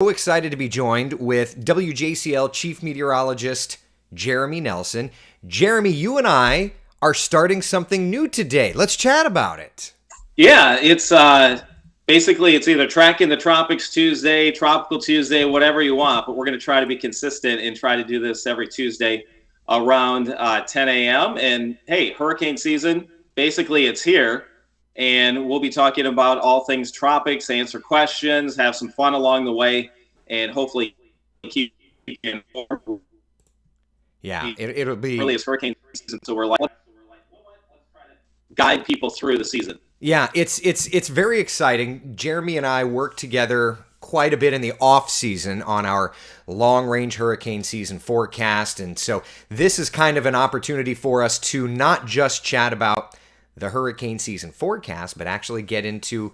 So excited to be joined with WJCL Chief Meteorologist Jeremy Nelson. Jeremy, you and I are starting something new today. Let's chat about it. Yeah, it's basically it's either Tracking the Tropics Tuesday, Tropical Tuesday, whatever you want, but we're going to try to be consistent and try to do this every Tuesday around 10 a.m. And hey, hurricane season, basically it's here. And we'll be talking about all things tropics, answer questions, have some fun along the way, and hopefully keep informed. Yeah, it'll be Really, it's hurricane season, so we're like, let's try to guide people through the season. Yeah, it's very exciting. Jeremy and I work together quite a bit in the off season on our long-range hurricane season forecast, and so this is kind of an opportunity for us to not just chat about the hurricane season forecast, but actually get into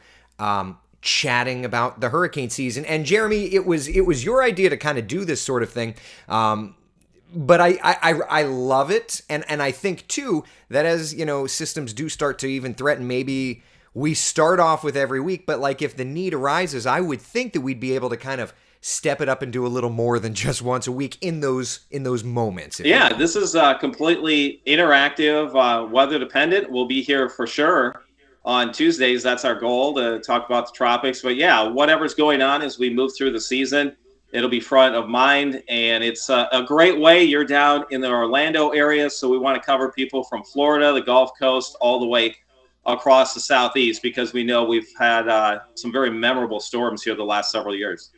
chatting about the hurricane season. And Jeremy, it was your idea to kind of do this sort of thing. But I love it, and I think too that as systems do start to even threaten, maybe we start off with every week, but like if the need arises, I would think that we'd be able to kind of step it up and do a little more than just once a week in those moments. Yeah, this is completely interactive, weather dependent. We'll be here for sure on Tuesdays. That's our goal, to talk about the tropics. But yeah, whatever's going on as we move through the season, it'll be front of mind, and it's a great way. You're down in the Orlando area, so we want to cover people from Florida, the Gulf Coast, all the way across the Southeast, because we know we've had some very memorable storms here the last several years.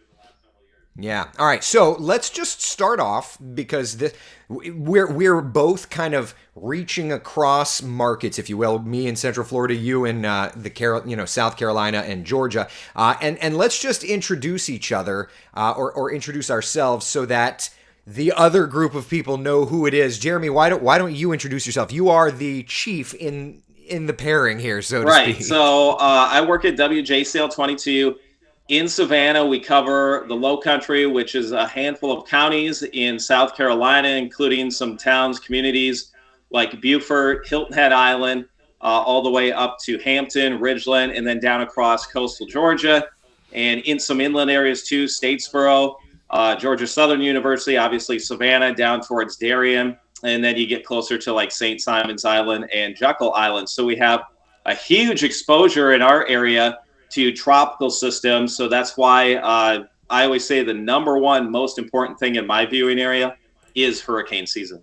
Yeah. All right. So let's just start off, because we're both kind of reaching across markets, if you will. Me in Central Florida, you in South Carolina and Georgia, and let's just introduce each other or introduce ourselves so that the other group of people know who it is. Jeremy, why don't you introduce yourself? You are the chief in the pairing here, so to speak. Right. So I work at WJCL 22. In Savannah, we cover the Low Country, which is a handful of counties in South Carolina, including some towns, communities like Beaufort, Hilton Head Island, all the way up to Hampton, Ridgeland, and then down across coastal Georgia, and in some inland areas too, Statesboro, Georgia Southern University, obviously Savannah, down towards Darien, and then you get closer to like St. Simon's Island and Jekyll Island. So we have a huge exposure in our area to tropical systems. So that's why I always say the number one most important thing in my viewing area is hurricane season.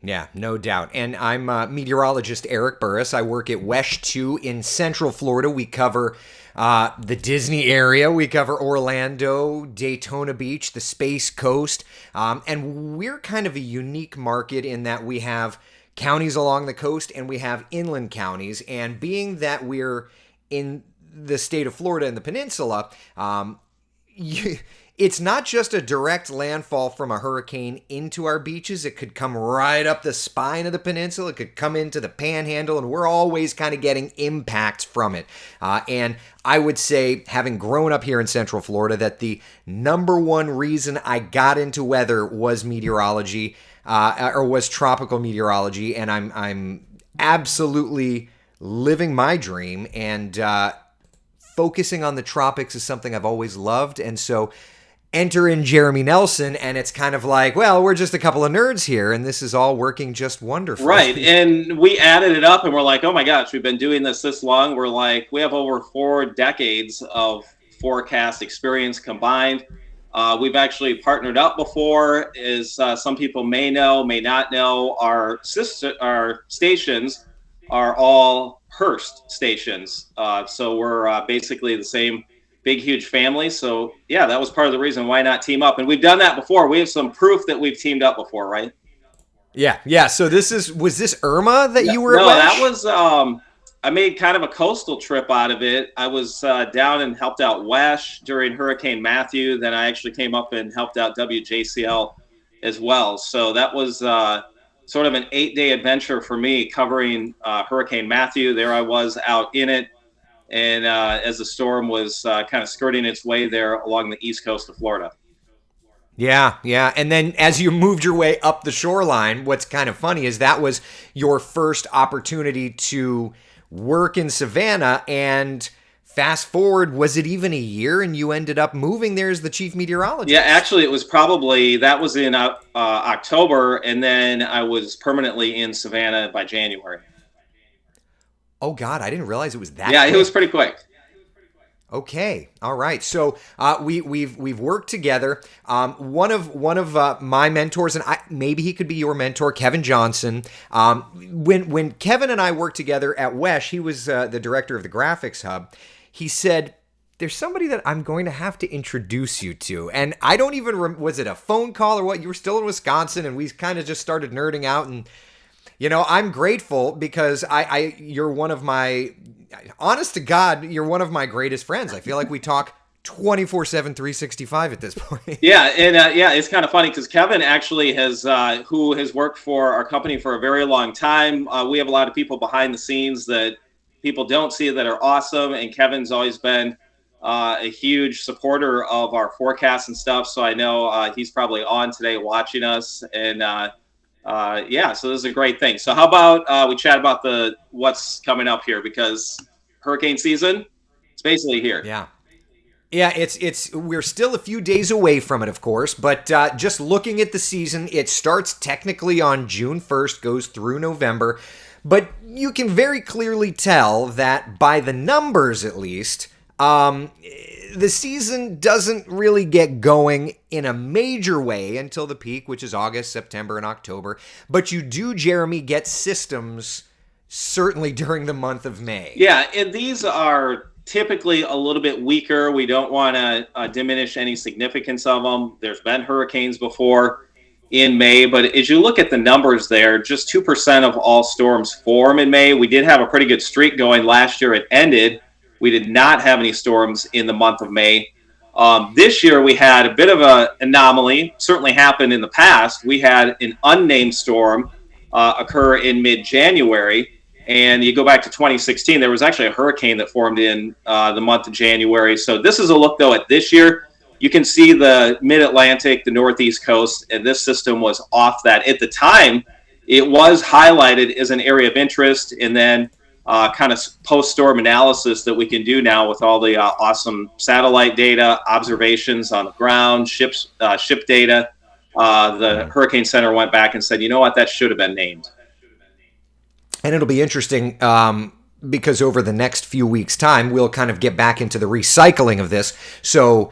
Yeah, no doubt. And I'm meteorologist Eric Burris. I work at WESH 2 in Central Florida. We cover the Disney area. We cover Orlando, Daytona Beach, the Space Coast. And we're kind of a unique market in that we have counties along the coast and we have inland counties. And being that we're in the state of Florida and the peninsula, it's not just a direct landfall from a hurricane into our beaches. It could come right up the spine of the peninsula. It could come into the panhandle, and we're always kind of getting impacts from it. And I would say, having grown up here in Central Florida, that the number one reason I got into weather was meteorology, or was tropical meteorology, and I'm absolutely living my dream, and focusing on the tropics is something I've always loved. And so enter in Jeremy Nelson, and it's kind of like, well, we're just a couple of nerds here, and this is all working just wonderfully. Right. And we added it up, and we're like, oh my gosh, we've been doing this long. We're like, we have over 4 decades of forecast experience combined. We've actually partnered up before, as some people may know, may not know. Our stations are all Hearst stations. So we're basically the same big, huge family. So yeah, that was part of the reason why not team up. And we've done that before. We have some proof that we've teamed up before, right? Yeah. So was this Irma that you were at? No, WESH? that was, I made kind of a coastal trip out of it. I was down and helped out WESH during Hurricane Matthew. Then I actually came up and helped out WJCL as well. So that was sort of an 8-day adventure for me, covering Hurricane Matthew. There I was out in it, and as the storm was kind of skirting its way there along the east coast of Florida. Yeah. And then as you moved your way up the shoreline, what's kind of funny is that was your first opportunity to work in Savannah, and fast forward, was it even a year and you ended up moving there as the chief meteorologist? Yeah, actually, it was probably, that was in October, and then I was permanently in Savannah by January. Oh God, I didn't realize it was that Yeah, quick. it was pretty quick. Okay, all right. So we've worked together. One of my mentors, and maybe he could be your mentor, Kevin Johnson. When Kevin and I worked together at WESH, he was the director of the Graphics Hub. He said, "There's somebody that I'm going to have to introduce you to," and I don't even was it a phone call or what? You were still in Wisconsin, and we kind of just started nerding out and. I'm grateful because you're one of my, honest to God, you're one of my greatest friends. I feel like we talk 24/7, 365 at this point. Yeah, and it's kind of funny because Kevin actually who has worked for our company for a very long time. We have a lot of people behind the scenes that people don't see that are awesome, and Kevin's always been a huge supporter of our forecasts and stuff. So I know he's probably on today watching us, and so this is a great thing. So how about we chat about what's coming up here, because hurricane season, it's basically here. Yeah, we're still a few days away from it, of course, but just looking at the season, it starts technically on June 1st, goes through November, but you can very clearly tell that by the numbers, at least, the season doesn't really get going in a major way until the peak, which is August, September, and October. But you do, Jeremy, get systems certainly during the month of May. Yeah, and these are typically a little bit weaker. We don't want to diminish any significance of them. There's been hurricanes before in May, but as you look at the numbers there, just 2% of all storms form in May. We did have a pretty good streak going last year. It ended. We did not have any storms in the month of May. This year, we had a bit of an anomaly. Certainly happened in the past. We had an unnamed storm occur in mid-January. And you go back to 2016, there was actually a hurricane that formed in the month of January. So this is a look, though, at this year. You can see the mid-Atlantic, the northeast coast, and this system was off that. At the time, it was highlighted as an area of interest, and then kind of post-storm analysis that we can do now with all the awesome satellite data, observations on the ground, ship data. The Hurricane Center went back and said, you know what, that should have been named. And it'll be interesting because over the next few weeks' time, we'll kind of get back into the recycling of this. So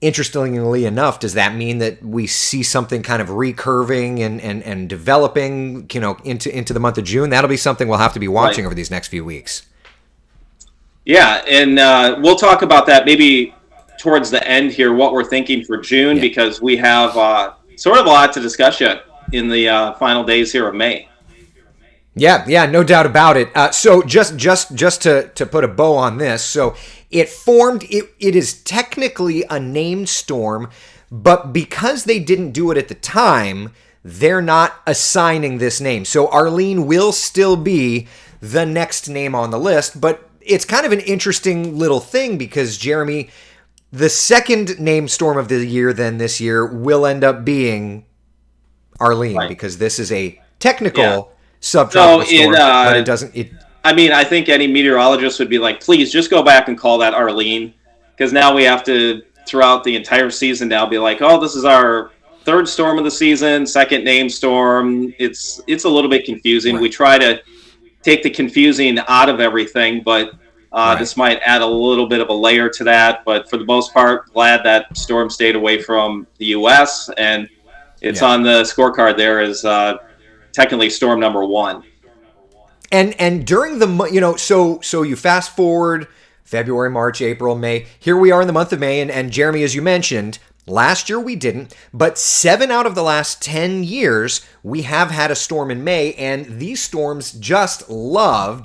interestingly enough, does that mean that we see something kind of recurving and developing, into the month of June? That'll be something we'll have to be watching over these next few weeks. Yeah, and we'll talk about that maybe towards the end here, what we're thinking for June, because we have sort of a lot to discuss yet in the final days here of May. Yeah, no doubt about it. So just to put a bow on this, so it formed. It is technically a named storm, but because they didn't do it at the time, they're not assigning this name. So Arlene will still be the next name on the list, but it's kind of an interesting little thing because, Jeremy, the second named storm of the year then this year will end up being Arlene, because this is a technical subtropical storm, but it doesn't. I think any meteorologist would be like, please just go back and call that Arlene, because now we have to, throughout the entire season now, be like, oh, this is our third storm of the season, second named storm. It's a little bit confusing. Right. We try to take the confusing out of everything, but this might add a little bit of a layer to that. But for the most part, glad that storm stayed away from the U.S., and it's on the scorecard there as technically storm number 1. And during the, so you fast forward February, March, April, May. Here we are in the month of May. And Jeremy, as you mentioned, last year we didn't, but 7 out of the last 10 years, we have had a storm in May. And these storms just love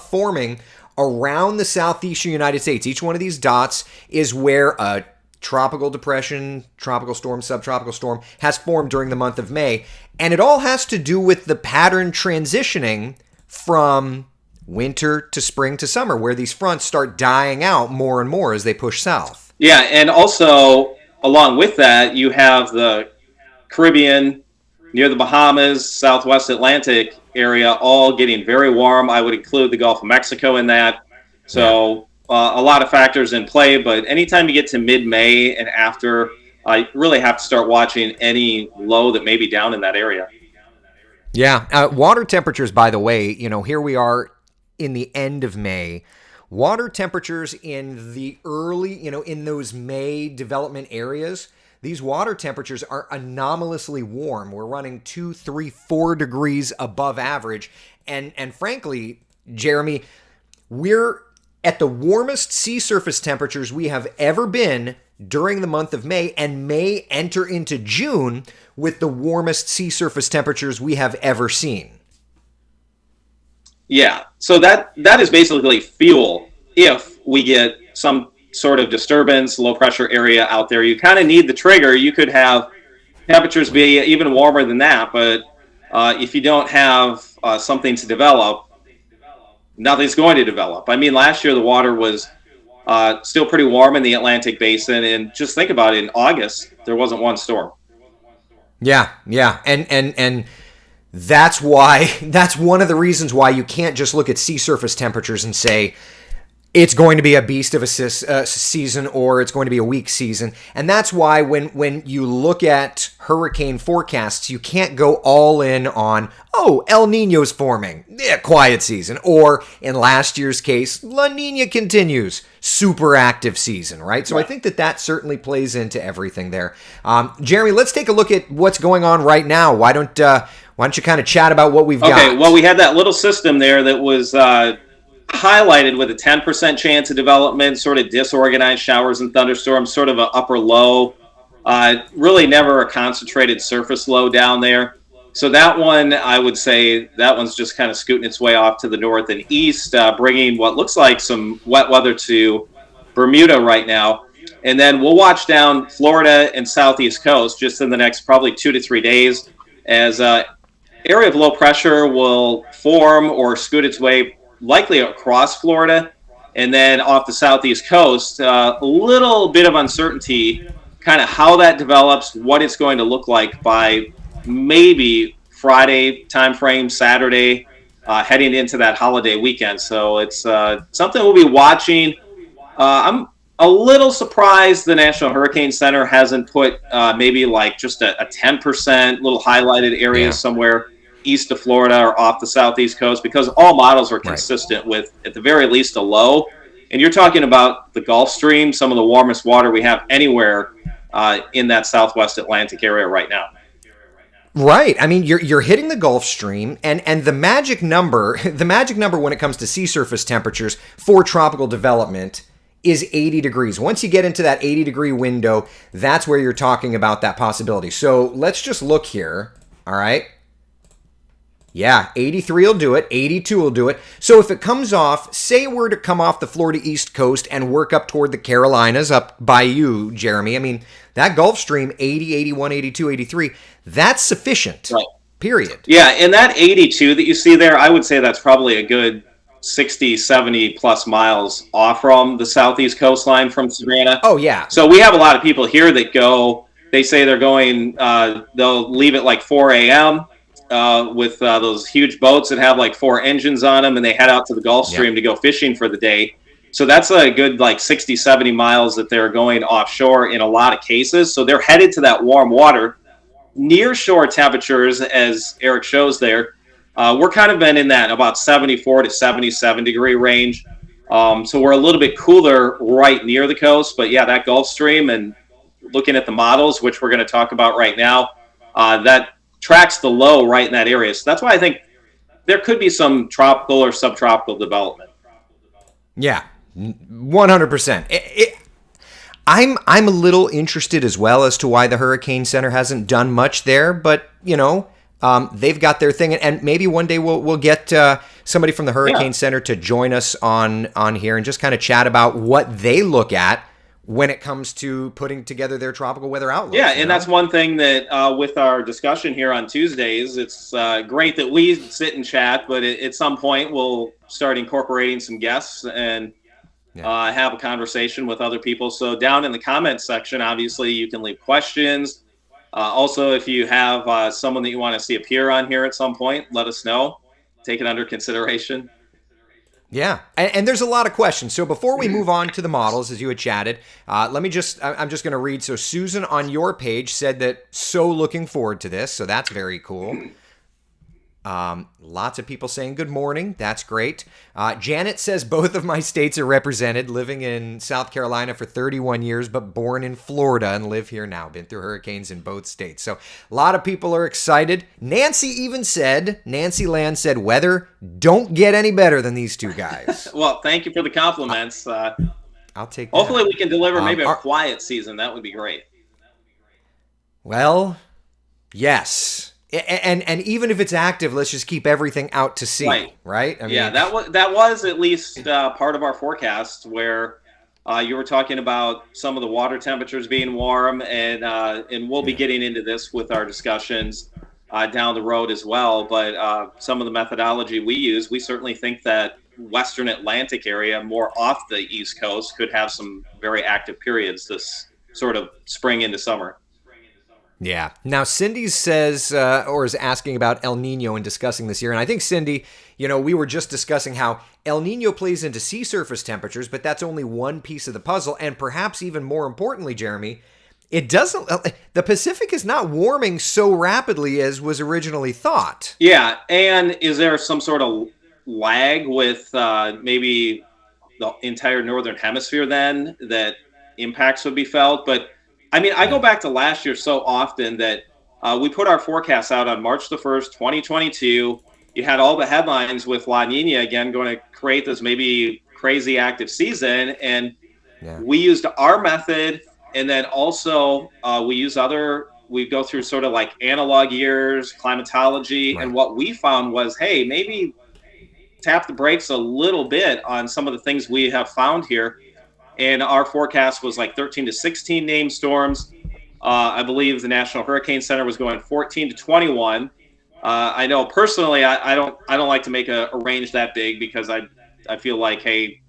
forming around the southeastern United States. Each one of these dots is where a tropical depression, tropical storm, subtropical storm has formed during the month of May. And it all has to do with the pattern transitioning from winter to spring to summer, where these fronts start dying out more and more as they push south. Yeah, and also along with that, you have the Caribbean, near the Bahamas, Southwest Atlantic area, all getting very warm. I would include the Gulf of Mexico in that. So a lot of factors in play, but anytime you get to mid-May and after, I really have to start watching any low that may be down in that area. Yeah. Water temperatures, by the way, here we are in the end of May. Water temperatures in the early, in those May development areas, these water temperatures are anomalously warm. We're running 2, 3, 4 degrees above average. And frankly, Jeremy, we're at the warmest sea surface temperatures we have ever been during the month of May, and may enter into June with the warmest sea surface temperatures we have ever seen. Yeah, so that is basically fuel. If we get some sort of disturbance, low pressure area out there, you kind of need the trigger. You could have temperatures be even warmer than that, but if you don't have something to develop, nothing's going to develop. I mean, last year the water was still pretty warm in the Atlantic Basin, and just think about it, in August there wasn't one storm. Yeah, and that's why, that's one of the reasons why you can't just look at sea surface temperatures and say it's going to be a beast of a season, or it's going to be a weak season. And that's why when you look at hurricane forecasts, you can't go all in on, oh, El Nino's forming, quiet season. Or in last year's case, La Nina continues, super active season, right? So I think that certainly plays into everything there. Jeremy, let's take a look at what's going on right now. Why don't you kind of chat about what we've got? Okay, well, we had that little system there that was highlighted with a 10% chance of development, sort of disorganized showers and thunderstorms, sort of an upper low, really never a concentrated surface low down there. So that one, I would say that one's just kind of scooting its way off to the north and east, bringing what looks like some wet weather to Bermuda right now. And then we'll watch down Florida and southeast coast just in the next probably 2 to 3 days as area of low pressure will form or scoot its way likely across Florida, and then off the southeast coast, a little bit of uncertainty, kind of how that develops, what it's going to look like by maybe Friday timeframe, Saturday, heading into that holiday weekend. So it's something we'll be watching. I'm a little surprised the National Hurricane Center hasn't put maybe like just a 10% little highlighted area somewhere east of Florida or off the southeast coast, because all models are consistent with, at the very least, a low. And you're talking about the Gulf Stream, some of the warmest water we have anywhere in that southwest Atlantic area right now. Right. I mean, you're hitting the Gulf Stream, and the magic number when it comes to sea surface temperatures for tropical development is 80 degrees. Once you get into that 80-degree window, that's where you're talking about that possibility. So let's just look here. All right. Yeah, 83 will do it. 82 will do it. So if it comes off, say we're to come off the Florida East Coast and work up toward the Carolinas, up by you, Jeremy. I mean, that Gulf Stream, 80, 81, 82, 83, that's sufficient. Right. Period. Yeah, and that 82 that you see there, I would say that's probably a good 60, 70 plus miles off from the southeast coastline from Savannah. Oh, yeah. So we have a lot of people here that go, they say they're going, they'll leave at like 4 a.m., with those huge boats that have like 4 engines on them, and they head out to the Gulf Stream to go fishing for the day. So that's a good like 60, 70 miles that they're going offshore in a lot of cases. So they're headed to that warm water. Near shore temperatures, as Eric shows there, we're kind of been in that about 74 to 77 degree range. So we're a little bit cooler right near the coast. But yeah, that Gulf Stream, and looking at the models, which we're going to talk about right now, that tracks the low right in that area. So that's why I think there could be some tropical or subtropical development. Yeah, 100%. I'm a little interested as well as to why the Hurricane Center hasn't done much there, but they've got their thing, and maybe one day we'll get somebody from the Hurricane Center to join us on here and just kind of chat about what they look at when it comes to putting together their tropical weather outlook. Yeah, and that's one thing that with our discussion here on Tuesdays, it's great that we sit and chat, but at some point we'll start incorporating some guests and have a conversation with other people. So down in the comments section, obviously, you can leave questions. Also, if you have someone that you want to see appear on here at some point, let us know. Take it under consideration. Yeah, and there's a lot of questions. So before we move on to the models, as you had chatted, I'm just going to read. So Susan on your page said that so looking forward to this. So that's very cool. Lots of people saying good morning. That's great. Janet says both of my states are represented, living in South Carolina for 31 years, but born in Florida and live here now. Been through hurricanes in both states. So a lot of people are excited. Nancy Land said, weather don't get any better than these two guys. Well, thank you for the compliments. I'll take that. Hopefully we can deliver maybe a quiet season. That would be great. Well, yes. And even if it's active, let's just keep everything out to sea, right? I mean, that was at least part of our forecast where you were talking about some of the water temperatures being warm, and we'll be getting into this with our discussions down the road as well. But some of the methodology we use, we certainly think that Western Atlantic area, more off the East Coast, could have some very active periods this sort of spring into summer. Yeah. Now, Cindy says, or is asking about El Nino and discussing this year. And I think, Cindy, we were just discussing how El Nino plays into sea surface temperatures, but that's only one piece of the puzzle. And perhaps even more importantly, Jeremy, the Pacific is not warming so rapidly as was originally thought. Yeah. And is there some sort of lag with maybe the entire Northern Hemisphere then that impacts would be felt? But I mean, I go back to last year so often that we put our forecasts out on March the 1st, 2022. You had all the headlines with La Nina again going to create this maybe crazy active season. And we used our method. And then also we go through sort of like analog years, climatology. Right. And what we found was, hey, maybe tap the brakes a little bit on some of the things we have found here. And our forecast was like 13 to 16 named storms. I believe the National Hurricane Center was going 14 to 21. I know personally, I don't like to make a range that big because I feel like, hey,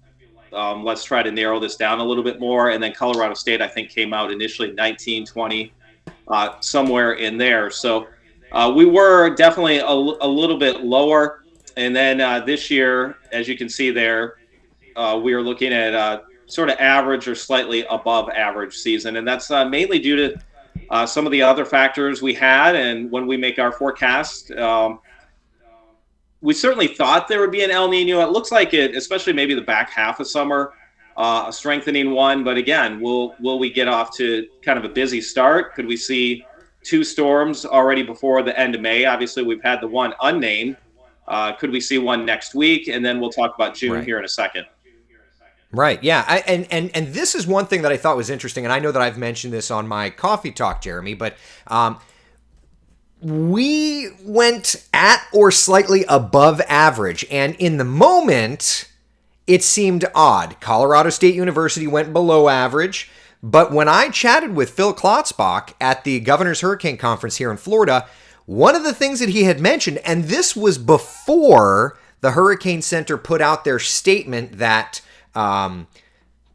let's try to narrow this down a little bit more. And then Colorado State, I think, came out initially 19, 20, somewhere in there. So we were definitely a little bit lower. And then this year, as you can see there, we are looking at sort of average or slightly above average season. And that's mainly due to some of the other factors we had. And when we make our forecast, we certainly thought there would be an El Nino. It looks like it, especially maybe the back half of summer, a strengthening one. But again, will we get off to kind of a busy start? Could we see two storms already before the end of May? Obviously, we've had the one unnamed. Could we see one next week? And then we'll talk about June here in a second. Right. Yeah. And this is one thing that I thought was interesting. And I know that I've mentioned this on my coffee talk, Jeremy, but we went at or slightly above average. And in the moment, it seemed odd. Colorado State University went below average. But when I chatted with Phil Klotzbach at the Governor's Hurricane Conference here in Florida, one of the things that he had mentioned, and this was before the Hurricane Center put out their statement that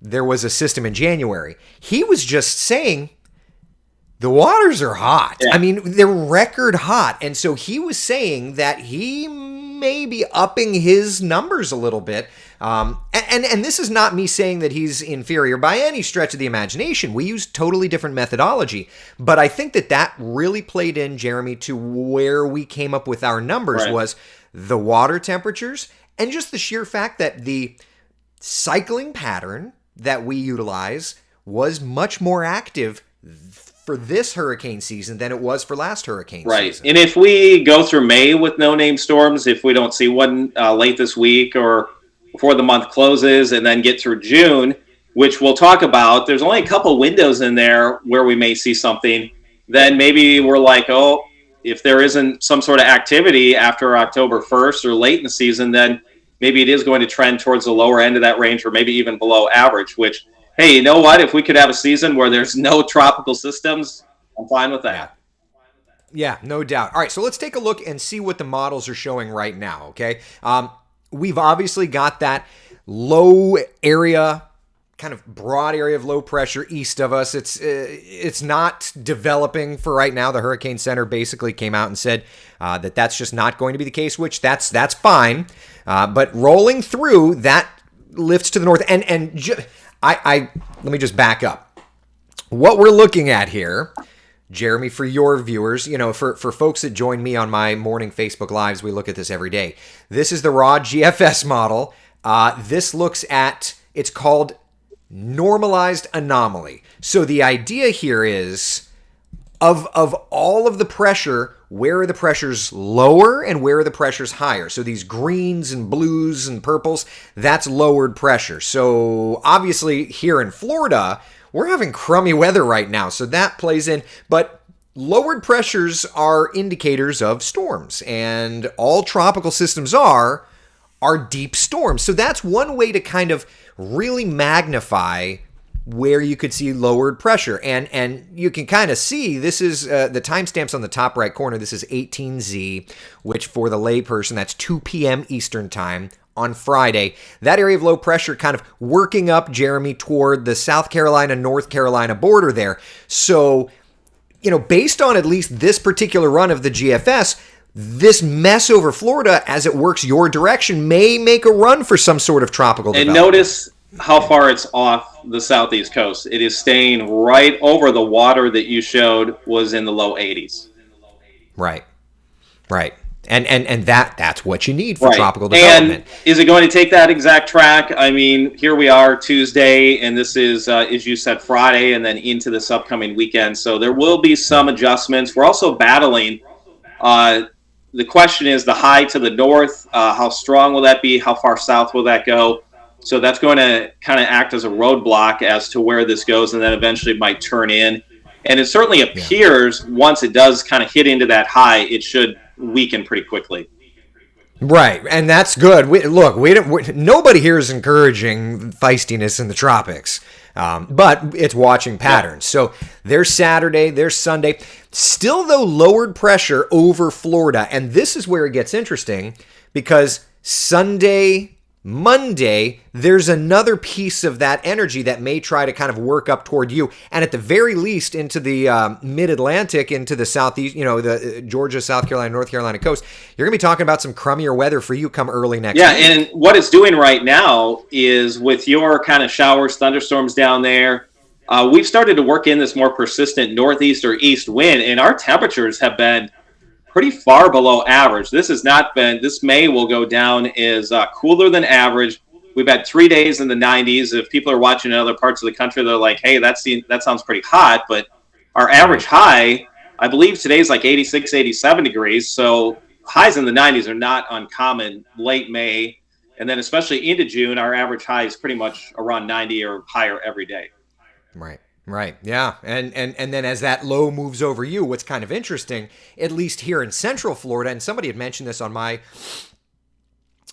there was a system in January. He was just saying the waters are hot. Yeah. I mean, they're record hot. And so he was saying that he may be upping his numbers a little bit. And this is not me saying that he's inferior by any stretch of the imagination. We use totally different methodology. But I think that really played in, Jeremy, to where we came up with our numbers was the water temperatures and just the sheer fact that the cycling pattern that we utilize was much more active for this hurricane season than it was for last hurricane season. Right. And if we go through May with no name storms, if we don't see one late this week or before the month closes and then get through June, which we'll talk about, there's only a couple windows in there where we may see something. Then maybe we're like, oh, if there isn't some sort of activity after October 1st or late in the season, then maybe it is going to trend towards the lower end of that range or maybe even below average, which, hey, you know what? If we could have a season where there's no tropical systems, I'm fine with that. Yeah, no doubt. All right, so let's take a look and see what the models are showing right now, okay? We've obviously got that low area kind of broad area of low pressure east of us. It's not developing for right now. The Hurricane Center basically came out and said that that's just not going to be the case, which that's fine. But rolling through, that lifts to the north. I let me just back up. What we're looking at here, Jeremy, for your viewers, for folks that join me on my morning Facebook Lives, we look at this every day. This is the raw GFS model. This looks at, it's called normalized anomaly. So the idea here is of all of the pressure, where are the pressures lower and where are the pressures higher? So these greens and blues and purples, that's lowered pressure. So obviously here in Florida, we're having crummy weather right now. So that plays in, but lowered pressures are indicators of storms, and all tropical systems are deep storms. So that's one way to kind of really magnify where you could see lowered pressure. And you can kind of see, this is the timestamps on the top right corner. This is 18Z, which for the layperson, that's 2 p.m. Eastern time on Friday. That area of low pressure kind of working up, Jeremy, toward the South Carolina, North Carolina border there. So, based on at least this particular run of the GFS, this mess over Florida, as it works your direction, may make a run for some sort of tropical development. And notice how far it's off the southeast coast. It is staying right over the water that you showed was in the low 80s. Right. And that's what you need for tropical development. And is it going to take that exact track? I mean, here we are Tuesday, and this is, as you said, Friday, and then into this upcoming weekend. So there will be some adjustments. We're also battling. The question is the high to the north. How strong will that be? How far south will that go? So that's going to kind of act as a roadblock as to where this goes, and then eventually might turn in. And it certainly appears once it does kind of hit into that high, it should weaken pretty quickly. Right, and that's good. Nobody here is encouraging feistiness in the tropics, but it's watching patterns. So there's Saturday, there's Sunday. Still, though, lowered pressure over Florida, and this is where it gets interesting, because Sunday, Monday, there's another piece of that energy that may try to kind of work up toward you, and at the very least into the mid-Atlantic, into the southeast, the Georgia, South Carolina, North Carolina coast. You're going to be talking about some crummier weather for you come early next week. Yeah, and what it's doing right now is with your kind of showers, thunderstorms down there, we've started to work in this more persistent northeast or east wind, and our temperatures have been pretty far below average. This May will go down as cooler than average. We've had 3 days in the 90s. If people are watching in other parts of the country, they're like, hey, that sounds pretty hot. But our average high, I believe today's like 86, 87 degrees. So highs in the 90s are not uncommon late May. And then especially into June, our average high is pretty much around 90 or higher every day. Right. Yeah. And then as that low moves over you, what's kind of interesting, at least here in Central Florida, and somebody had mentioned this on my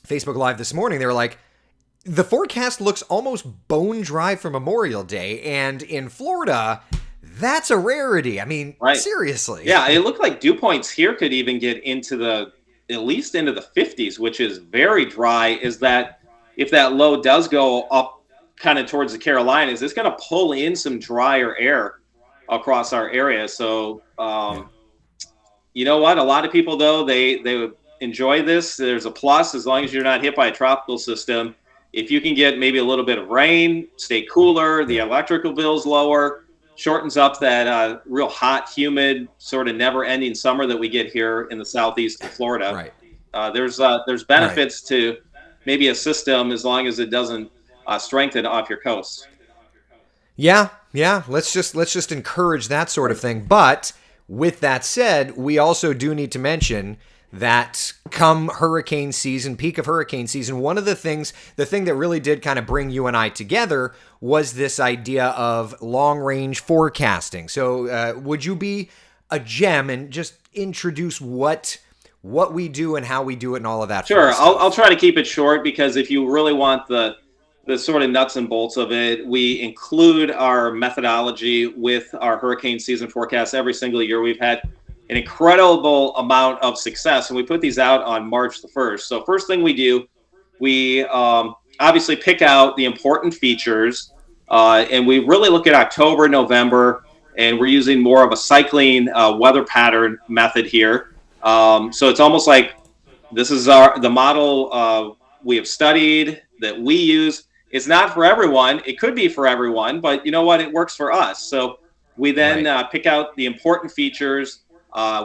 Facebook Live this morning, they were like, the forecast looks almost bone dry for Memorial Day. And in Florida, that's a rarity. I mean, seriously. Yeah, it looked like dew points here could even get at least into the 50s, which is very dry. Is that if that low does go up kind of towards the Carolinas, it's going to pull in some drier air across our area. So, you know what? A lot of people, though, they enjoy this. There's a plus as long as you're not hit by a tropical system. If you can get maybe a little bit of rain, stay cooler, the electrical bill's lower, shortens up that real hot, humid, sort of never-ending summer that we get here in the southeast of Florida. Right. There's benefits to maybe a system as long as it doesn't strengthen off your coast. Yeah. Let's just encourage that sort of thing. But with that said, we also do need to mention that come hurricane season, peak of hurricane season, one of the thing that really did kind of bring you and I together was this idea of long range forecasting. So would you be a gem and just introduce what we do and how we do it and all of that? Sure. I'll try to keep it short, because if you really want the sort of nuts and bolts of it, we include our methodology with our hurricane season forecast every single year. We've had an incredible amount of success, and we put these out on March the 1st. So first thing we do, we obviously pick out the important features And we really look at October, November, and we're using more of a cycling weather pattern method here. So it's almost like this is the model we have studied that we use. It's not for everyone. It could be for everyone, but you know what? It works for us. So we then pick out the important features,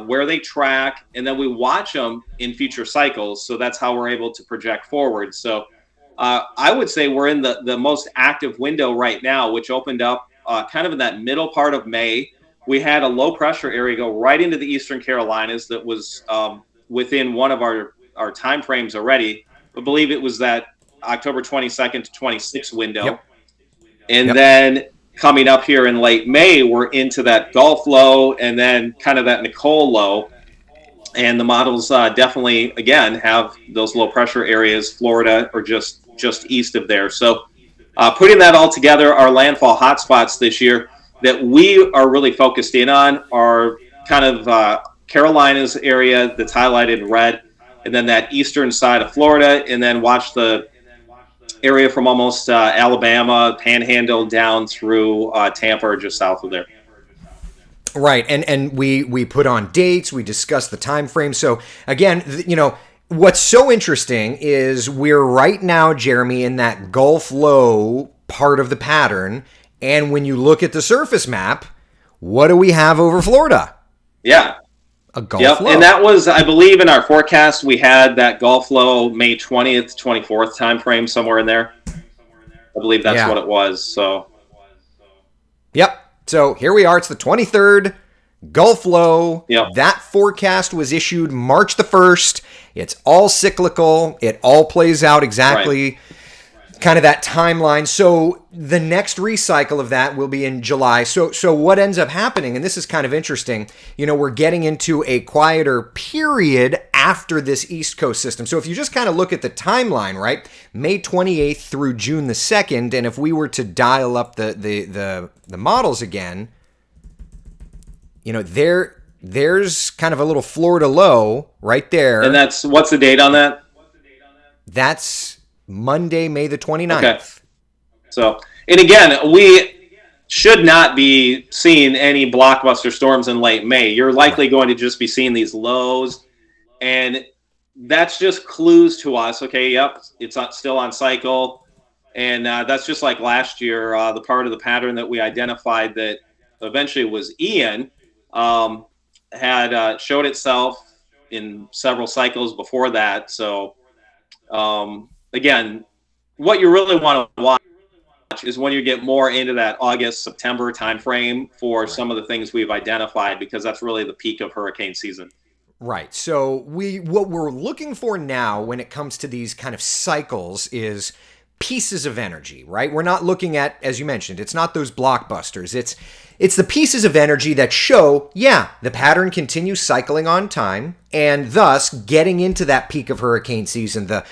where they track, and then we watch them in future cycles. So that's how we're able to project forward. So I would say we're in the most active window right now, which opened up kind of in that middle part of May. We had a low pressure area go right into the Eastern Carolinas that was within one of our time frames already. I believe it was that October 22nd to 26th window. Yep. And then coming up here in late May, we're into that Gulf low and then kind of that Nicole low. And the models definitely, again, have those low pressure areas, Florida, or just east of there. So putting that all together, our landfall hotspots this year that we are really focused in on are kind of Carolinas area that's highlighted in red, and then that eastern side of Florida, and then watch the area from almost Alabama, Panhandle down through Tampa or just south of there. Right, and we put on dates, we discussed the time frame. So again, what's so interesting is we're right now, Jeremy, in that Gulf low part of the pattern, and when you look at the surface map, what do we have over Florida? Yeah. A Gulf low. And that was, I believe, in our forecast, we had that Gulf low May 20th, 24th time frame, somewhere in there. I believe that's what it was. So. Yep. So here we are. It's the 23rd, Gulf low. Yep. That forecast was issued March the 1st. It's all cyclical. It all plays out exactly kind of that timeline. So the next recycle of that will be in July. So what ends up happening, and this is kind of interesting, we're getting into a quieter period after this East Coast system. So if you just kind of look at the timeline, right, May 28th through June the 2nd, and if we were to dial up the models again, there's kind of a little Florida low right there. And what's the date on that? That's Monday, May the 29th. Okay. So, and again, we should not be seeing any blockbuster storms in late May. You're likely going to just be seeing these lows, and that's just clues to us. Okay, yep, it's still on cycle, and that's just like last year. The part of the pattern that we identified that eventually was Ian had showed itself in several cycles before that. So, again, what you really want to watch is when you get more into that August, September timeframe for some of the things we've identified, because that's really the peak of hurricane season. Right. So what we're looking for now when it comes to these kind of cycles is pieces of energy, right? We're not looking at, as you mentioned, it's not those blockbusters. It's the pieces of energy that show, the pattern continues cycling on time, and thus getting into that peak of hurricane season, the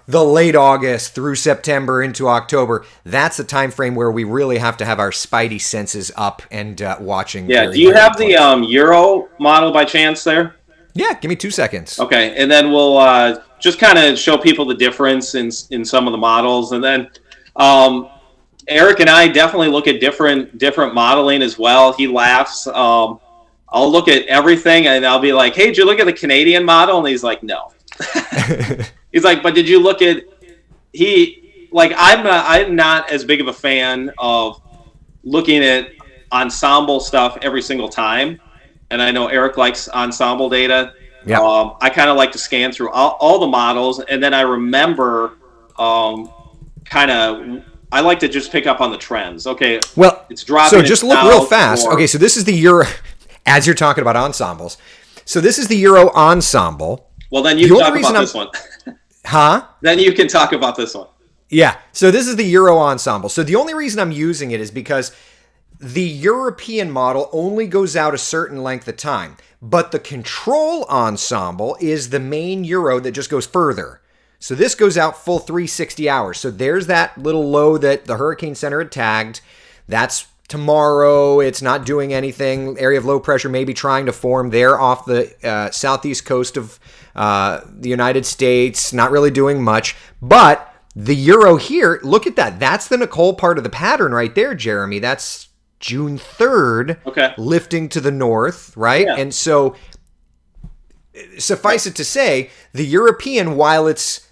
late August through September into October. That's the time frame where we really have to have our spidey senses up and watching. Yeah. Do you have the Euro model by chance there? Yeah. Give me 2 seconds. Okay, and then we'll just kind of show people the difference in some of the models, and then. Eric and I definitely look at different modeling as well. He laughs. I'll look at everything and I'll be like, "Hey, did you look at the Canadian model?" And he's like, "No." He's like, "But did you look at?" I'm not as big of a fan of looking at ensemble stuff every single time, and I know Eric likes ensemble data. Yeah. I kind of like to scan through all the models, and then I remember I like to just pick up on the trends. Okay, well, it's dropping. So just look real fast. Okay, so this is the Euro, as you're talking about ensembles. So this is the Euro ensemble. Well, then you can talk about this one. Huh? Then you can talk about this one. Yeah, so this is the Euro ensemble. So the only reason I'm using it is because the European model only goes out a certain length of time, but the control ensemble is the main Euro that just goes further. So this goes out full 360 hours. So there's that little low that the Hurricane Center had tagged. That's tomorrow. It's not doing anything. Area of low pressure may be trying to form there off the southeast coast of the United States. Not really doing much. But The Euro here, look at that. That's the Nicole part of the pattern right there, Jeremy. That's June 3rd, lifting to the north, right? Yeah. And so suffice it to say, the European, while it's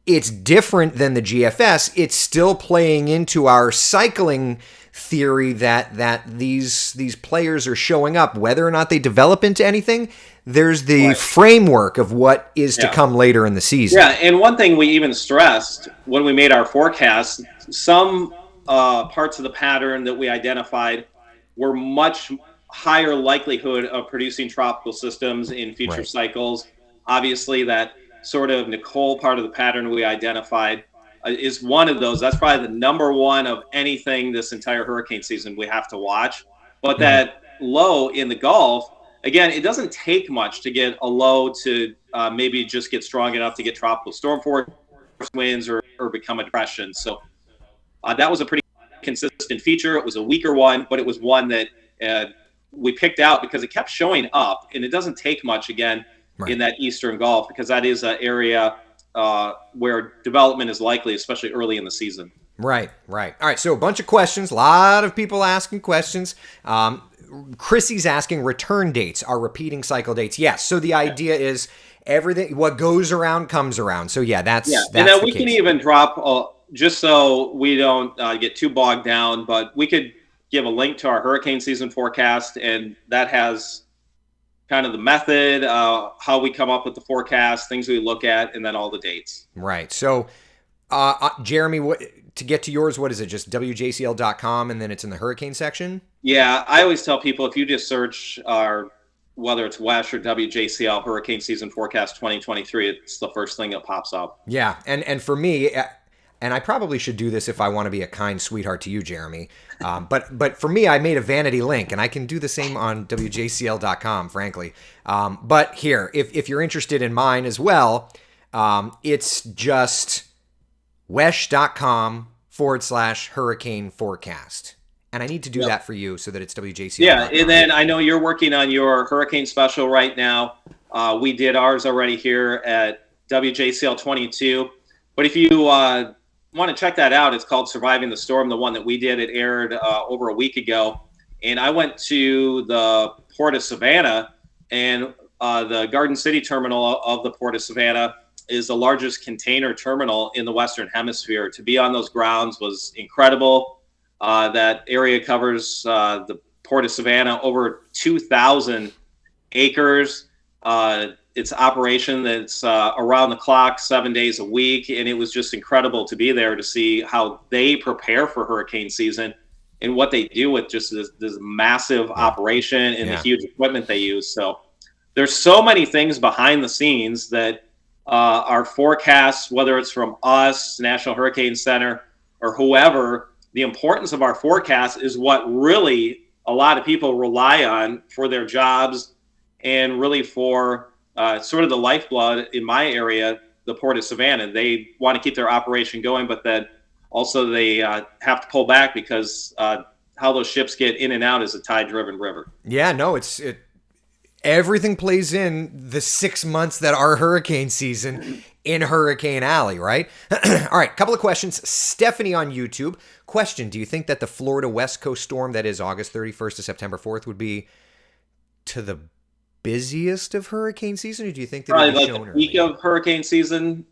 different than the GFS, it's still playing into our cycling theory that these players are showing up, whether or not they develop into anything. There's the framework of what is to come later in the season. Yeah, and one thing we even stressed when we made our forecast, some parts of the pattern that we identified were much higher likelihood of producing tropical systems in future cycles. Obviously, that sort of Nicole part of the pattern we identified is one of those. That's probably the number one of anything this entire hurricane season we have to watch. But that low in the Gulf, again, it doesn't take much to get a low to maybe just get strong enough to get tropical storm force winds or become a depression. So that was a pretty consistent feature. It was a weaker one, but it was one that we picked out because it kept showing up, and it doesn't take much, again, in that Eastern Gulf, because that is an area where development is likely, especially early in the season. Right. All right, so a bunch of questions, a lot of people asking questions. Chrissy's asking return dates are repeating cycle dates. Yes, so the idea is everything, what goes around comes around. So that's and then we can even drop, just so we don't get too bogged down, but we could give a link to our hurricane season forecast, and that has kind of the method, how we come up with the forecast, things we look at, and then all the dates. Right. So, Jeremy, to get to yours, what is it? Just WJCL.com, and then it's in the hurricane section? Yeah, I always tell people if you just search whether it's WESH or WJCL Hurricane Season Forecast 2023, it's the first thing that pops up. Yeah, and for me, and I probably should do this if I want to be a kind sweetheart to you, Jeremy. But for me, I made a vanity link, and I can do the same on WJCL.com, frankly. But here, if you're interested in mine as well, it's just wesh.com/hurricane forecast. And I need to do that for you so that it's WJCL. Yeah, and then I know you're working on your hurricane special right now. We did ours already here at WJCL 22. But if you want to check that out, it's called Surviving the Storm, the one that we did. It aired over a week ago. And I went to the Port of Savannah, and the Garden City terminal of the Port of Savannah is the largest container terminal in the Western Hemisphere. To be on those grounds was incredible. That area covers the Port of Savannah, over 2,000 acres. It's operation that's around the clock, 7 days a week, and it was just incredible to be there to see how they prepare for hurricane season and what they do with just this massive operation and the huge equipment they use. So there's so many things behind the scenes that our forecasts, whether it's from us, National Hurricane Center, or whoever, the importance of our forecast is what really a lot of people rely on for their jobs and really for sort of the lifeblood in my area, the Port of Savannah. They want to keep their operation going, but then also they have to pull back because how those ships get in and out is a tide-driven river. Yeah, no, everything plays in the 6 months that are hurricane season in Hurricane Alley, right? All right, couple of questions. Stephanie on YouTube. Question, do you think that the Florida West Coast storm that is August 31st to September 4th would be to the busiest of hurricane season, or do you think that probably like the peak of hurricane season?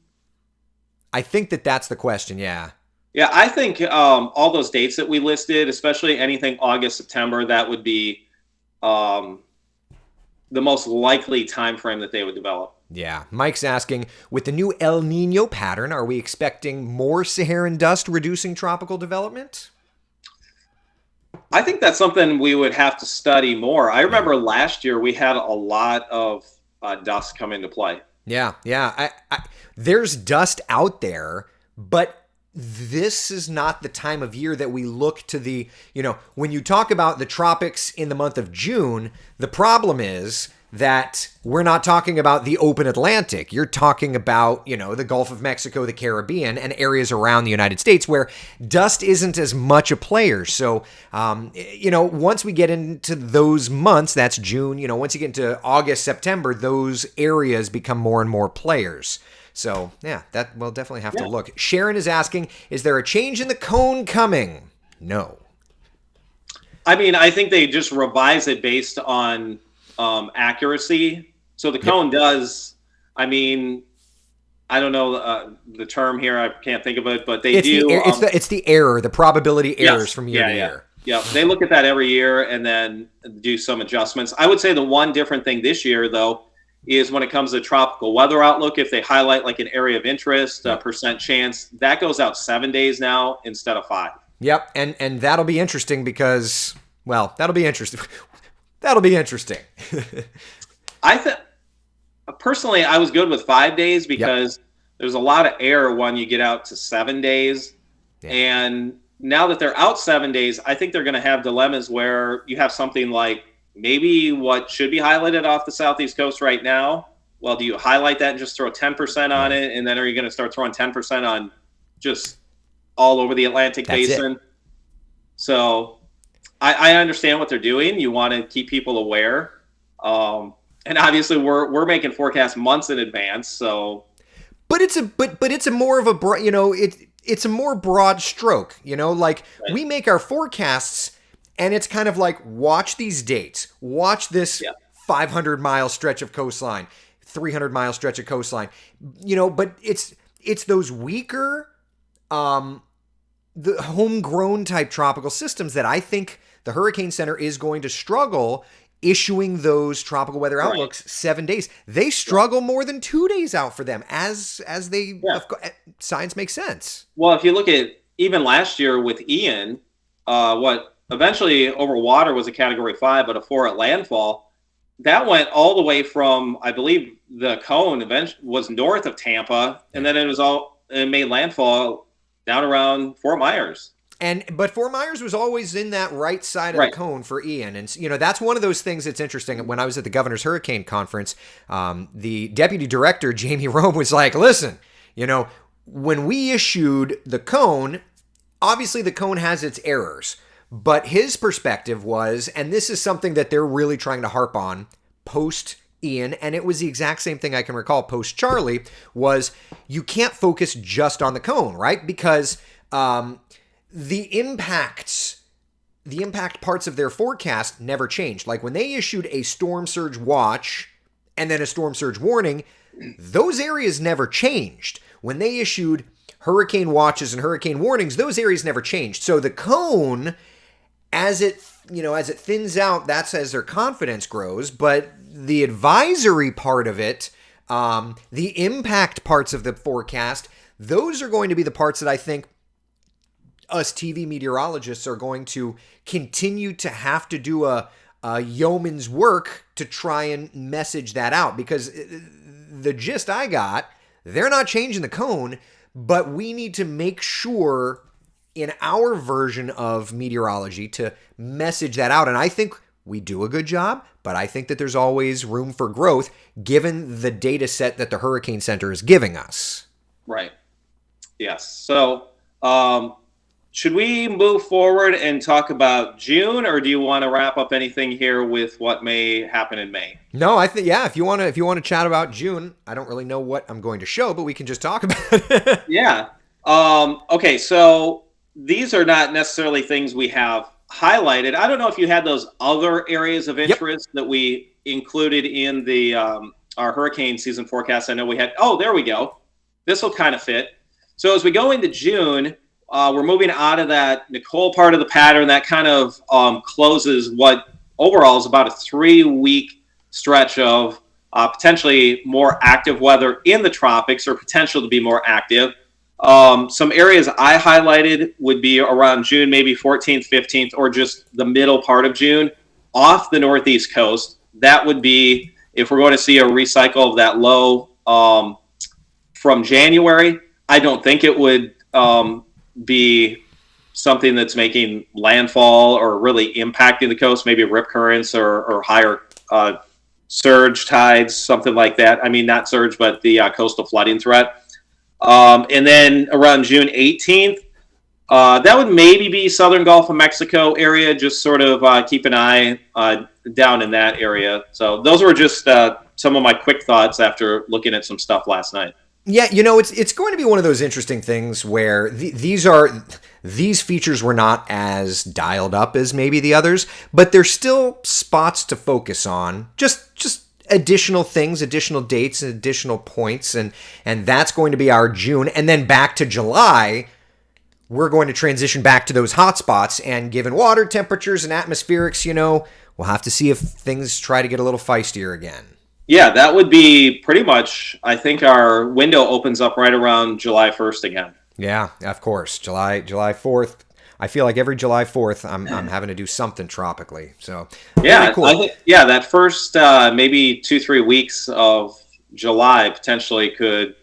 I think that's the question, yeah. Yeah, I think all those dates that we listed, especially anything August, September, that would be the most likely time frame that they would develop. Yeah. Mike's asking, with the new El Nino pattern, are we expecting more Saharan dust reducing tropical development? I think that's something we would have to study more. I remember last year we had a lot of dust come into play. Yeah. There's dust out there, but this is not the time of year that we look to the, when you talk about the tropics in the month of June, the problem is that we're not talking about the open Atlantic. You're talking about, the Gulf of Mexico, the Caribbean, and areas around the United States where dust isn't as much a player. So, once we get into those months, that's June, once you get into August, September, those areas become more and more players. So, yeah, that we'll definitely have to look. Sharon is asking, is there a change in the cone coming? No. I mean, I think they just revise it based on accuracy. So the cone does, I mean, I don't know the term here. I can't think of it, but they do. It's the error, the probability errors from year to year. Yeah, they look at that every year and then do some adjustments. I would say the one different thing this year, though, is when it comes to tropical weather outlook, if they highlight like an area of interest, a percent chance, that goes out 7 days now instead of 5. Yep, and that'll be interesting because, well, that'll be interesting. That'll be interesting. Personally, I was good with 5 days because there's a lot of error when you get out to 7 days. Yeah. And now that they're out 7 days, I think they're going to have dilemmas where you have something like maybe what should be highlighted off the southeast coast right now. Well, do you highlight that and just throw 10% on it? And then are you going to start throwing 10% on just all over the Atlantic basin? So I understand what they're doing. You want to keep people aware. And obviously we're making forecasts months in advance. So, but it's a more of a broad, it's a more broad stroke, like we make our forecasts and it's kind of like, watch these dates, watch this 500-mile stretch of coastline, 300-mile stretch of coastline, but it's those weaker, the homegrown type tropical systems that I think the Hurricane Center is going to struggle issuing those tropical weather outlooks 7 days. They struggle more than 2 days out for them as they, science makes sense. Well, if you look at even last year with Ian, what eventually over water was a category 5, but a 4 at landfall, that went all the way from, I believe the cone eventually was north of Tampa, and then it made landfall down around Fort Myers. But Fort Myers was always in that right side of the cone for Ian. And, that's one of those things that's interesting. When I was at the Governor's Hurricane Conference, the deputy director, Jamie Rome, was like, listen, when we issued the cone, obviously the cone has its errors. But his perspective was, and this is something that they're really trying to harp on post Ian, and it was the exact same thing I can recall post Charlie, was you can't focus just on the cone, right? Because the impact parts of their forecast never changed. Like when they issued a storm surge watch and then a storm surge warning, those areas never changed. When they issued hurricane watches and hurricane warnings, those areas never changed. So the cone, as it thins out, that's as their confidence grows. But the advisory part of it, the impact parts of the forecast, those are going to be the parts that I think us TV meteorologists are going to continue to have to do a yeoman's work to try and message that out. Because the gist I got, they're not changing the cone, but we need to make sure in our version of meteorology to message that out. And I think we do a good job, but I think that there's always room for growth given the data set that the Hurricane Center is giving us. Right. Yes. So, should we move forward and talk about June, or do you want to wrap up anything here with what may happen in May? No, I think if you want to chat about June, I don't really know what I'm going to show, but we can just talk about it. Yeah. Okay, so these are not necessarily things we have highlighted. I don't know if you had those other areas of interest that we included in the our hurricane season forecast. I know we had. Oh, there we go. This will kind of fit. So as we go into June, we're moving out of that Nicole part of the pattern. That kind of closes what overall is about a 3-week stretch of potentially more active weather in the tropics, or potential to be more active. Some areas I highlighted would be around June, maybe 14th, 15th, or just the middle part of June off the northeast coast. That would be, if we're going to see a recycle of that low from January, I don't think it would be something that's making landfall or really impacting the coast, maybe rip currents or higher surge tides, something like that. I mean, not surge, but the coastal flooding threat. And then around June 18th, that would maybe be Southern Gulf of Mexico area, just sort of keep an eye down in that area. So those were just some of my quick thoughts after looking at some stuff last night. Yeah, it's going to be one of those interesting things where these features were not as dialed up as maybe the others, but there's still spots to focus on. Just additional things, additional dates, and additional points, and that's going to be our June, and then back to July. We're going to transition back to those hot spots, and given water temperatures and atmospherics, we'll have to see if things try to get a little feistier again. Yeah, that would be pretty much, I think our window opens up right around July 1st again. Yeah, of course. July 4th. I feel like every July 4th I'm having to do something tropically. So, yeah, cool. I think, that first maybe 2-3 weeks of July potentially could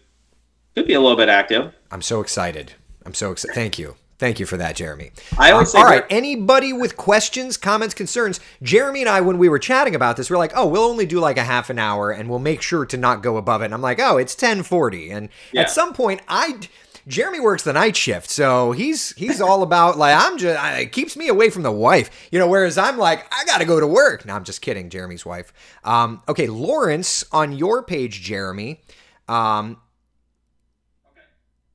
be a little bit active. I'm so excited. Thank you. Thank you for that, Jeremy. I always say all right, anybody with questions, comments, concerns? Jeremy and I, when we were chatting about this, we're like, oh, we'll only do like a half an hour and we'll make sure to not go above it. And I'm like, oh, it's 10:40. And at some point, Jeremy works the night shift, so he's all about like it keeps me away from the wife, whereas I'm like, I got to go to work. No, I'm just kidding, Jeremy's wife. Okay, Lawrence, on your page, Jeremy,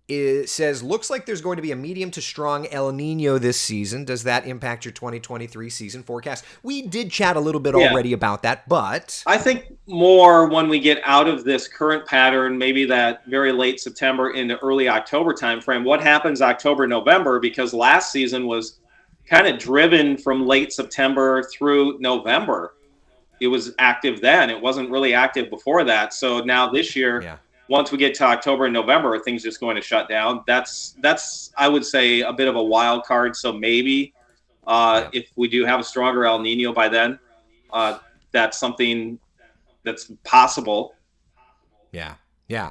it says, looks like there's going to be a medium to strong El Nino this season. Does that impact your 2023 season forecast? We did chat a little bit already about that, but I think more when we get out of this current pattern, maybe that very late September into early October timeframe. What happens October, November? Because last season was kind of driven from late September through November. It was active then. It wasn't really active before that. So now this year, once we get to October and November, are things just going to shut down? That's I would say a bit of a wild card. So maybe if we do have a stronger El Nino by then, that's something that's possible. Yeah.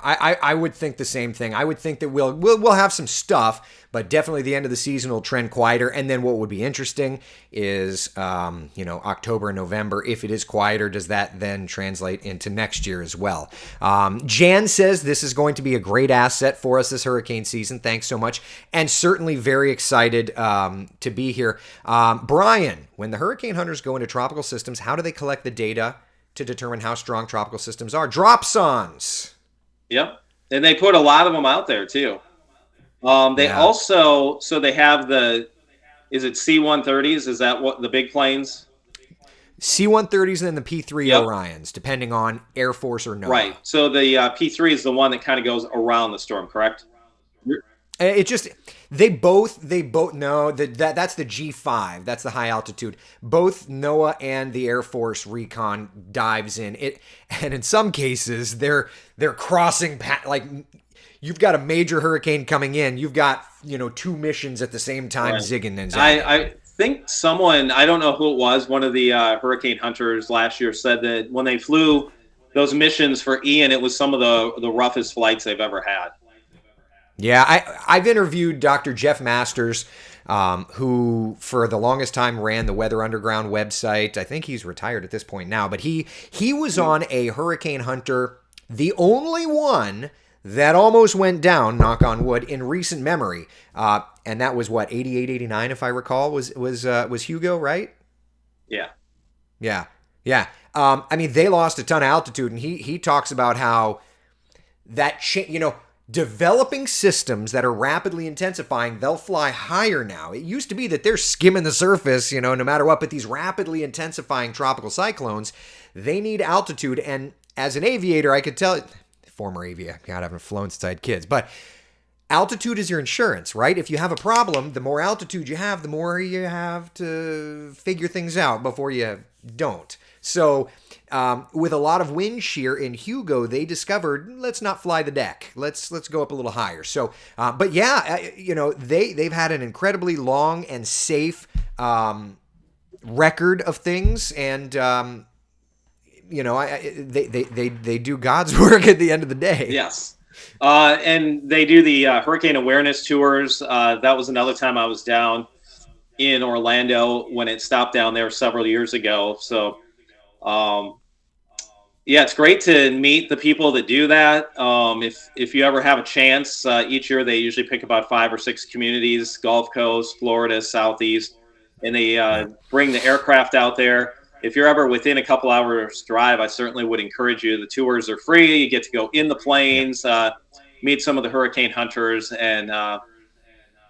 I would think the same thing. I would think that we'll have some stuff, but definitely the end of the season will trend quieter. And then what would be interesting is, October and November. If it is quieter, does that then translate into next year as well? Jan says this is going to be a great asset for us this hurricane season. Thanks so much, and certainly very excited to be here. Brian, when the hurricane hunters go into tropical systems, how do they collect the data to determine how strong tropical systems are? Dropsondes. Yep. And they put a lot of them out there too. Also, so they have is it C-130s? Is that what the big planes? C-130s and then the P-3 Orions, depending on Air Force or NOAA. Right. So the P-3 is the one that kind of goes around the storm, correct? It just they both no that's the G5, that's the high altitude. Both NOAA and the Air Force recon dives in it, and in some cases they're crossing like you've got a major hurricane coming in, you've got 2 missions at the same time zigging and zagging. I think someone, I don't know who it was, one of the hurricane hunters last year said that when they flew those missions for Ian, it was some of the roughest flights they've ever had. Yeah, I've interviewed Dr. Jeff Masters, who for the longest time ran the Weather Underground website. I think he's retired at this point now, but he was on a Hurricane Hunter, the only one that almost went down, knock on wood, in recent memory. And that was what, 88, 89, if I recall, was Hugo, right? Yeah. Yeah. I mean, they lost a ton of altitude, and he talks about how that developing systems that are rapidly intensifying, they'll fly higher now. It used to be that they're skimming the surface, no matter what, but these rapidly intensifying tropical cyclones, they need altitude. And as an aviator, I could tell, former aviator, God, I haven't flown since I had kids, but altitude is your insurance, right? If you have a problem, the more altitude you have, the more you have to figure things out before you don't. So with a lot of wind shear in Hugo, they discovered, let's not fly the deck. Let's go up a little higher. So, but yeah, they've had an incredibly long and safe record of things, and they do God's work at the end of the day. Yes. And they do the hurricane awareness tours. That was another time I was down in Orlando when it stopped down there several years ago. So, it's great to meet the people that do that. If you ever have a chance, each year they usually pick about 5 or 6 communities, Gulf Coast, Florida, Southeast, and they bring the aircraft out there. If you're ever within a couple hours drive, I certainly would encourage you. The tours are free. You get to go in the planes. meet some of the hurricane hunters. And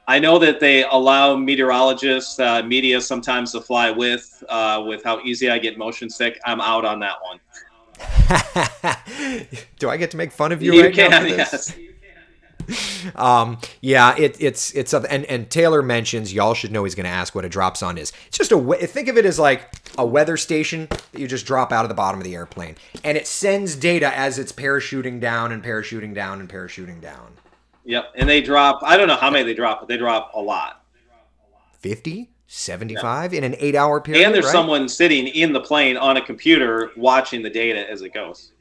I know that they allow meteorologists, media sometimes to fly with how easy I get motion sick. I'm out on that one. Do I get to make fun of you right can, now for this? Yes. Yeah, it's and Taylor mentions y'all should know he's going to ask what a drop zone is. It's just think of it as like a weather station that you just drop out of the bottom of the airplane, and it sends data as it's parachuting down and parachuting down and parachuting down. Yep, and they drop, I don't know how many they drop, but they drop a lot. 50, 75 in an 8-hour period. And there's right? someone sitting in the plane on a computer watching the data as it goes.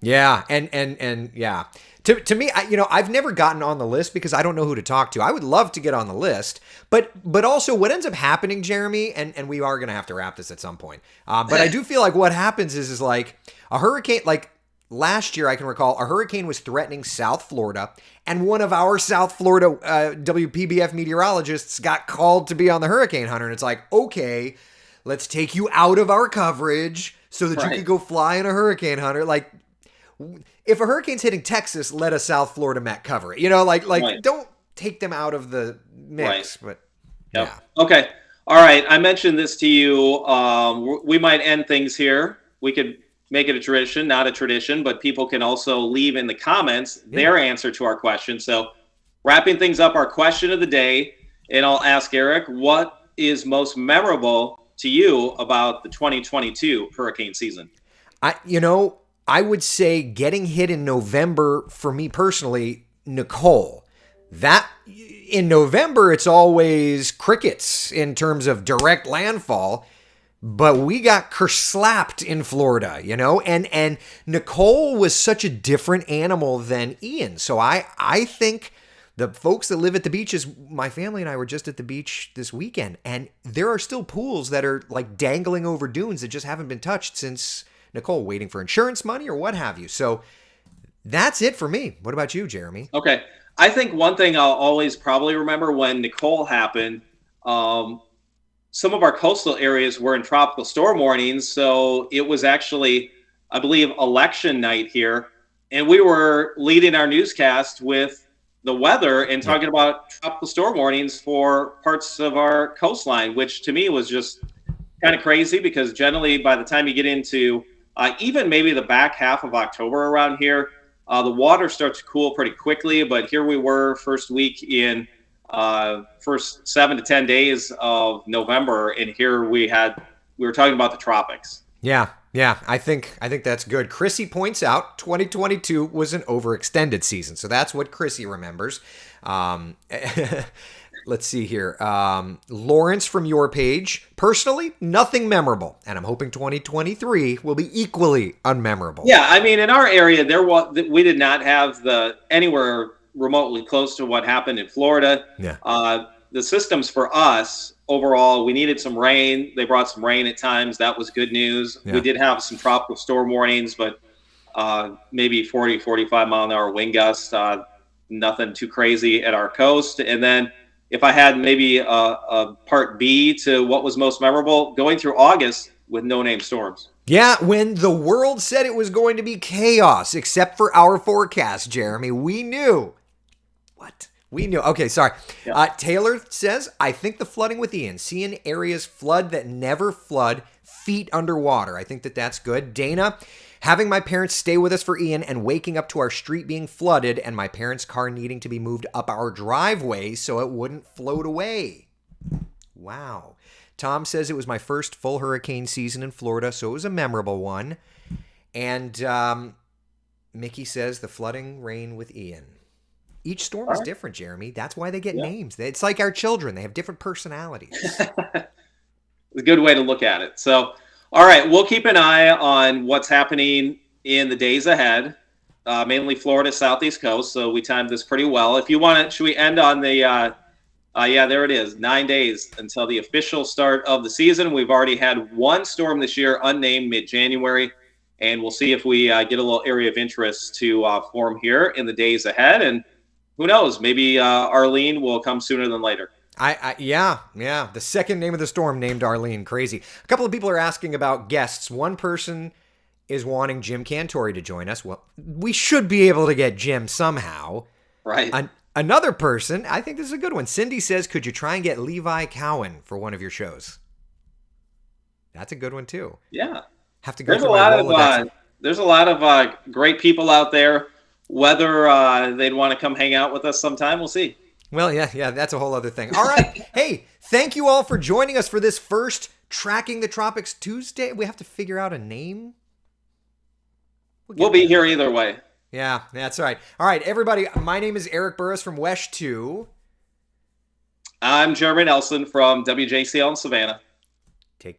Yeah, and yeah. To me, I've never gotten on the list because I don't know who to talk to. I would love to get on the list, but also what ends up happening, Jeremy, and we are going to have to wrap this at some point. But I do feel like what happens is like a hurricane, like last year I can recall a hurricane was threatening South Florida, and one of our South Florida WPBF meteorologists got called to be on the hurricane hunter, and it's like, okay, let's take you out of our coverage so that you could go fly in a hurricane hunter. Like, if a hurricane's hitting Texas, let a South Florida Met cover it. Right. Don't take them out of the mix. Right. But yeah. Okay. All right. I mentioned this to you. We might end things here. We could make it a tradition, not a tradition, but people can also leave in the comments their answer to our question. So wrapping things up, our question of the day, and I'll ask Eric, what is most memorable to you about the 2022 hurricane season? I would say getting hit in November, for me personally, Nicole. That in November, it's always crickets in terms of direct landfall, but we got kerslapped in Florida, and Nicole was such a different animal than Ian. So I think the folks that live at the beaches, my family and I were just at the beach this weekend, and there are still pools that are like dangling over dunes that just haven't been touched since Nicole, waiting for insurance money or what have you. So that's it for me. What about you, Jeremy? Okay. I think one thing I'll always probably remember when Nicole happened, some of our coastal areas were in tropical storm warnings. So it was actually, I believe, election night here. And we were leading our newscast with the weather and talking about tropical storm warnings for parts of our coastline, which to me was just kind of crazy because generally by the time you get into even maybe the back half of October around here, the water starts to cool pretty quickly. But here we were first week in first 7 to 10 days of November, and here we were talking about the tropics. Yeah. I think that's good. Chrissy points out 2022 was an overextended season, so that's what Chrissy remembers. Let's see here. Lawrence from your page. Personally, nothing memorable, and I'm hoping 2023 will be equally unmemorable. Yeah, I mean, in our area, we did not have anywhere remotely close to what happened in Florida. Yeah. The systems for us, overall, we needed some rain. They brought some rain at times. That was good news. Yeah. We did have some tropical storm warnings, but maybe 40, 45 mile an hour wind gusts. Nothing too crazy at our coast. And then if I had maybe a part B to what was most memorable, going through August with no-name storms. Yeah, when the world said it was going to be chaos, except for our forecast, Jeremy, we knew. What? We knew. Okay, sorry. Yeah. Taylor says, I think the flooding with Ian, seeing areas flood that never flood, feet underwater. I think that's good. Dana, having my parents stay with us for Ian and waking up to our street being flooded and my parents' car needing to be moved up our driveway so it wouldn't float away. Wow. Tom says it was my first full hurricane season in Florida, so it was a memorable one. And Mickey says the flooding rain with Ian. Each storm is different, Jeremy. That's why they get names. It's like our children. They have different personalities. It's a good way to look at it. So, all right, we'll keep an eye on what's happening in the days ahead, mainly Florida, Southeast coast. So we timed this pretty well. If you want to, should we end on the, there it is, 9 days until the official start of the season. We've already had one storm this year, unnamed, mid-January. And we'll see if we get a little area of interest to form here in the days ahead. And who knows? Maybe Arlene will come sooner than later. Yeah. The second name of the storm named Arlene. Crazy. A couple of people are asking about guests. One person is wanting Jim Cantori to join us. Well, we should be able to get Jim somehow. Right. Another person, I think this is a good one. Cindy says, could you try and get Levi Cowan for one of your shows? That's a good one too. Yeah. Have to go through my Rolodex. There's a lot of great people out there. Whether they'd want to come hang out with us sometime, we'll see. Well, yeah, that's a whole other thing. All right. Hey, thank you all for joining us for this first Tracking the Tropics Tuesday. We have to figure out a name. We'll be here either way. Yeah, that's right. All right, everybody. My name is Eric Burris from WESH 2. I'm Jeremy Nelson from WJCL in Savannah.